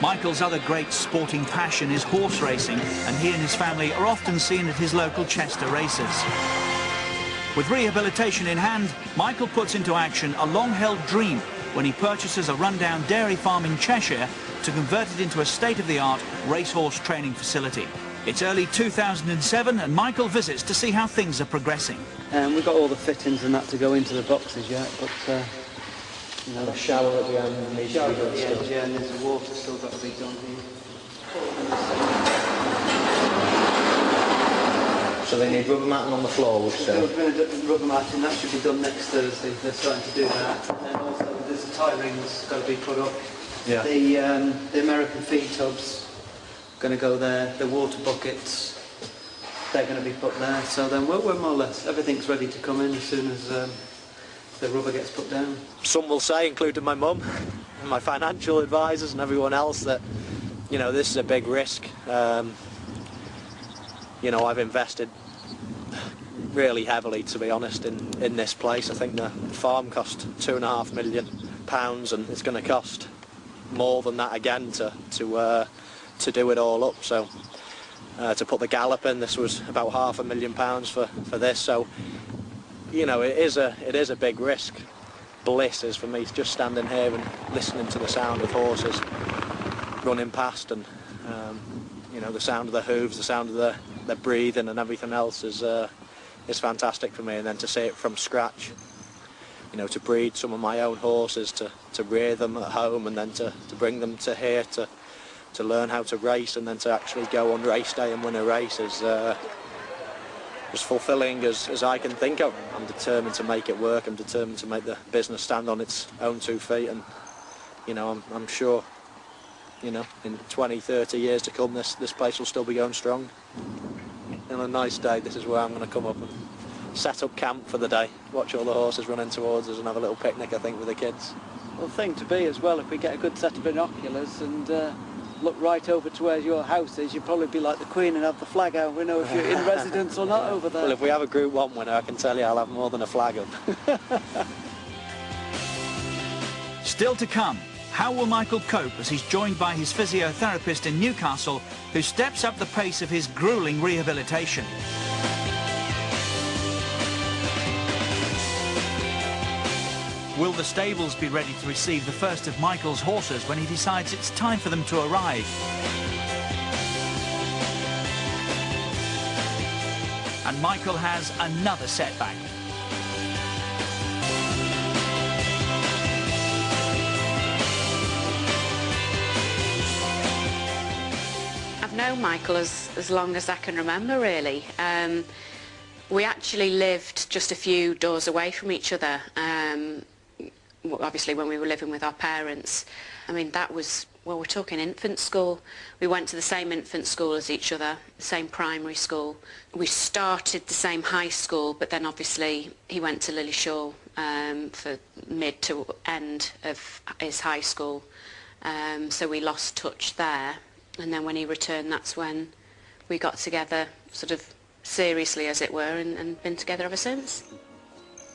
Michael's other great sporting passion is horse racing, and he and his family are often seen at his local Chester races. With rehabilitation in hand, Michael puts into action a long-held dream when he purchases a rundown dairy farm in Cheshire to convert it into a state-of-the-art racehorse training facility. It's early 2007 and Michael visits to see how things are progressing. We've got all the fittings and that to go into the boxes yet, but you know, the shower at the end needs to be done still. Yeah, and there's the water still got to be done here. So they need rubber matting on the floor, which rubber matting, that should be done next Thursday. They're starting to do that. And then also there's the tie rings got to be put up. Yeah. The American feed tubs going to go there. The water buckets, they're going to be put there. So then we're more or less, everything's ready to come in as soon as the rubber gets put down. Some will say, including my mum and my financial advisors and everyone else, that, you know, this is a big risk. You know, I've invested really heavily, to be honest, in this place. I think the farm cost £2.5 million, and it's going to cost more than that again to do it all up. So to put the gallop in, this was about £500,000 for this. So, you know, it is a big risk. Bliss is for me just standing here and listening to the sound of horses running past, and you know, the sound of the hooves, the sound of their breathing and everything else is fantastic for me. And then to see it from scratch, you know, to breed some of my own horses, to rear them at home, and then to bring them to here to learn how to race, and then to actually go on race day and win a race is as fulfilling as I can think of. I'm determined to make it work. I'm determined to make the business stand on its own 2 feet, and you know, I'm sure, you know, in 20, 30 years to come, this place will still be going strong. And on a nice day, this is where I'm going to come up and set up camp for the day, watch all the horses running towards us and have a little picnic, I think, with the kids. Well, the thing to be as well, if we get a good set of binoculars and look right over to where your house is, you'd probably be like the Queen and have the flag out. We know if you're in residence or not over there. Well, if we have a Group 1 winner, I can tell you I'll have more than a flag up. Still to come, how will Michael cope as he's joined by his physiotherapist in Newcastle, who steps up the pace of his gruelling rehabilitation? Will the stables be ready to receive the first of Michael's horses when he decides it's time for them to arrive? And Michael has another setback. I've known Michael as long as I can remember, really. We actually lived just a few doors away from each other. Obviously when we were living with our parents. I mean, that was, well, we're talking infant school. We went to the same infant school as each other, the same primary school. We started the same high school, but then obviously he went to Lillyshaw for mid to end of his high school. So we lost touch there. And then when he returned, that's when we got together, sort of seriously, as it were, and been together ever since.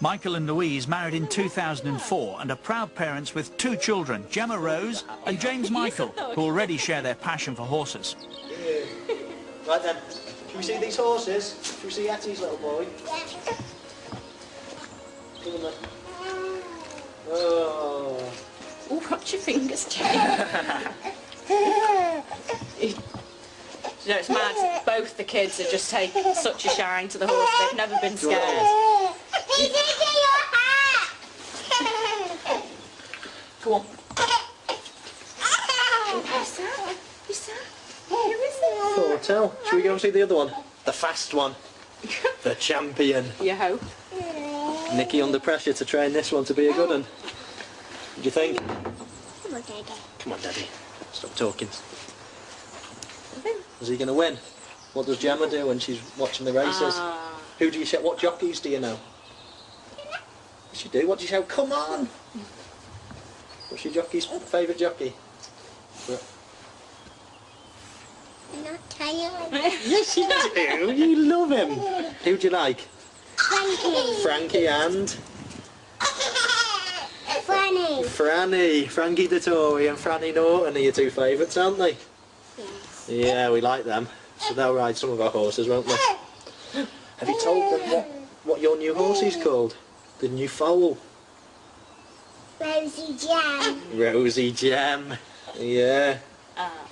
Michael and Louise married in 2004 and are proud parents with 2 children, Gemma Rose and James Michael, who already share their passion for horses. Yeah. Right then, can we see these horses? Can we see Ettie's little boy? Come on then. Oh. Oh, watch your fingers, Jane. You know, it's mad. Both the kids have just taken such a shine to the horse. They've never been scared. Come on. Tell. Should we go and see the other one? The fast one. The champion. You hope. Nikki under pressure to train this one to be a good one. What do you think? Come on, Daddy. Come on, Daddy. Stop talking. Is he going to win? What does Gemma do when she's watching the races? Who do you shout? What jockeys do you know? Yes, you do. What do you shout? Come on! What's your jockey's favourite jockey? I'm not tired. Yes, you do. You love him. Who do you like? Frankie. Frankie and? Frankie. Franny. Franny, Frankie Dettori and Franny Norton are your two favourites, aren't they? Yes. Yeah, we like them. So they'll ride some of our horses, won't they? Have you told them what your new horse is called? The new foal? Rosie Jam. Rosie Gem. Yeah.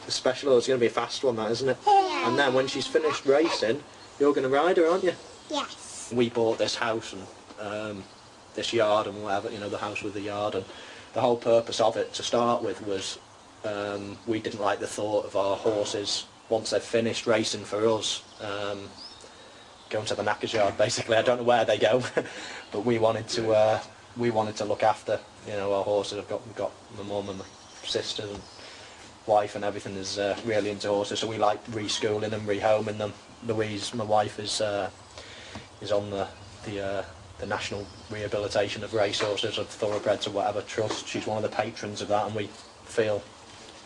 The special horse is going to be a fast one, that, isn't it? Yeah. And then when she's finished racing, you're going to ride her, aren't you? Yes. We bought this house and this yard and whatever, you know, the house with the yard, and the whole purpose of it to start with was we didn't like the thought of our horses, once they've finished racing for us, going to the knackers yard basically. I don't know where they go, but we wanted to look after, you know, our horses. We've got my mum and my sisters and wife and everything is really into horses, so we like reschooling and rehoming them. Louise, my wife, is on the National Rehabilitation of Racehorses, of Thoroughbreds or whatever trust. She's one of the patrons of that, and we feel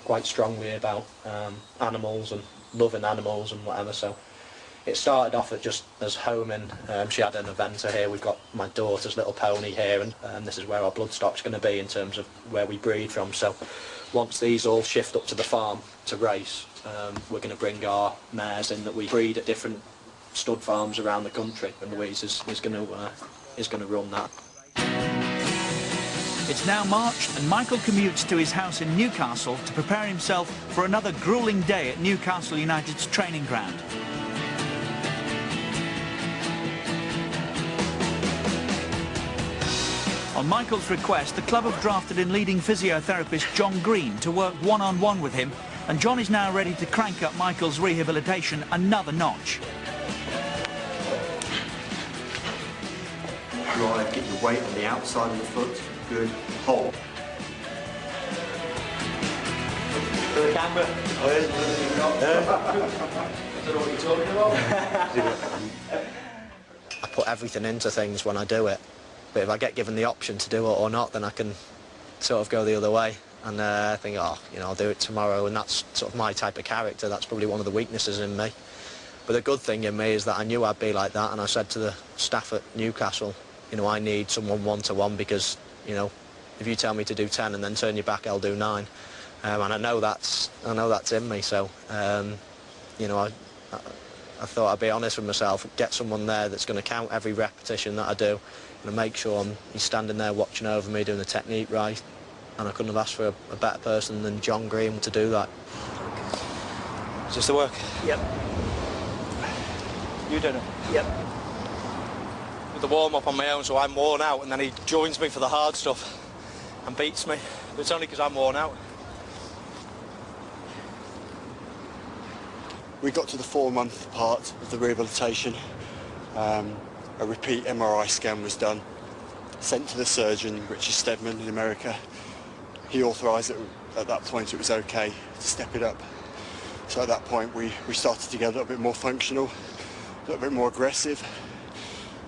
quite strongly about animals and loving animals and whatever. So it started off at just as homing. She had an eventer here. We've got my daughter's little pony here, and this is where our bloodstock's going to be in terms of where we breed from. So once these all shift up to the farm to race, we're going to bring our mares in that we breed at different stud farms around the country, and Louise is going to run that. It's now March and Michael commutes to his house in Newcastle to prepare himself for another gruelling day at Newcastle United's training ground. On Michael's request, the club have drafted in leading physiotherapist John Green to work one-on-one with him, and John is now ready to crank up Michael's rehabilitation another notch. Right, get your weight on the outside of the foot. Good. Hold. For the camera. I don't know what you're talking about. I put everything into things when I do it, but if I get given the option to do it or not, then I can sort of go the other way and think, oh, you know, I'll do it tomorrow, and that's sort of my type of character. That's probably one of the weaknesses in me. But the good thing in me is that I knew I'd be like that, and I said to the staff at Newcastle, you know, I need someone one-to-one, because, you know, if you tell me to do 10 and then turn your back, I'll do 9. And I know that's in me. So, you know, I thought I'd be honest with myself, get someone there that's going to count every repetition that I do, and make sure he's standing there watching over me, doing the technique right. And I couldn't have asked for a better person than John Green to do that. Is this the work? Yep. You doing it? Yep. With the warm-up on my own, so I'm worn out, and then he joins me for the hard stuff and beats me. But it's only because I'm worn out. We got to the 4-month part of the rehabilitation. A repeat MRI scan was done, sent to the surgeon, Richard Stedman in America. He authorised it at that point it was okay to step it up. So at that point we started to get a little bit more functional, a little bit more aggressive,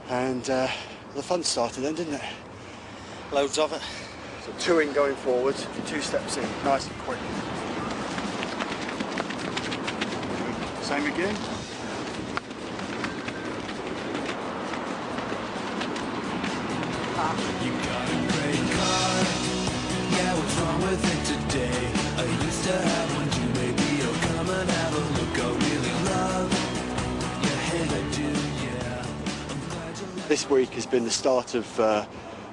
and the fun started then, didn't it? Loads of it. So 2 in going forward, 2 steps in, nice and quick. Same again. You got a great car. Yeah, what's wrong with it today? I used to have one too, maybe you'll come and have a look. I really love your head, I do, yeah. I'm glad you like. This week has been the start of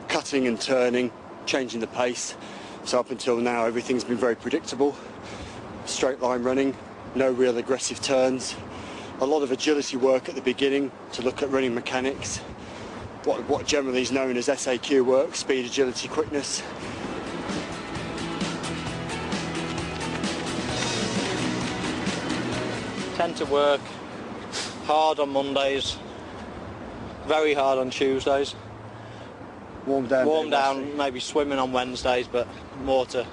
cutting and turning, changing the pace. So up until now everything's been very predictable. Straight line running, no real aggressive turns. A lot of agility work at the beginning to look at running mechanics. What generally is known as SAQ work, speed, agility, quickness. Tend to work hard on Mondays, very hard on Tuesdays. Warm down. Warm down, maybe swimming on Wednesdays, but more to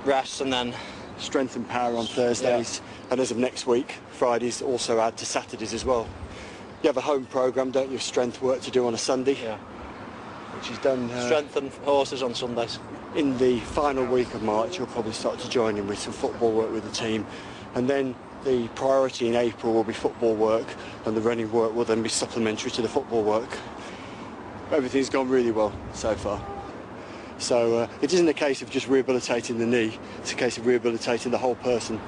rest, and then Strength and power on Thursdays. Yeah. And as of next week, Fridays also add to Saturdays as well. You have a home programme, don't you, of strength work to do on a Sunday? Yeah. Which is done... strength and horses on Sundays. In the final week of March, you'll probably start to join in with some football work with the team. And then the priority in April will be football work, and the running work will then be supplementary to the football work. Everything's gone really well so far. So it isn't a case of just rehabilitating the knee, it's a case of rehabilitating the whole person.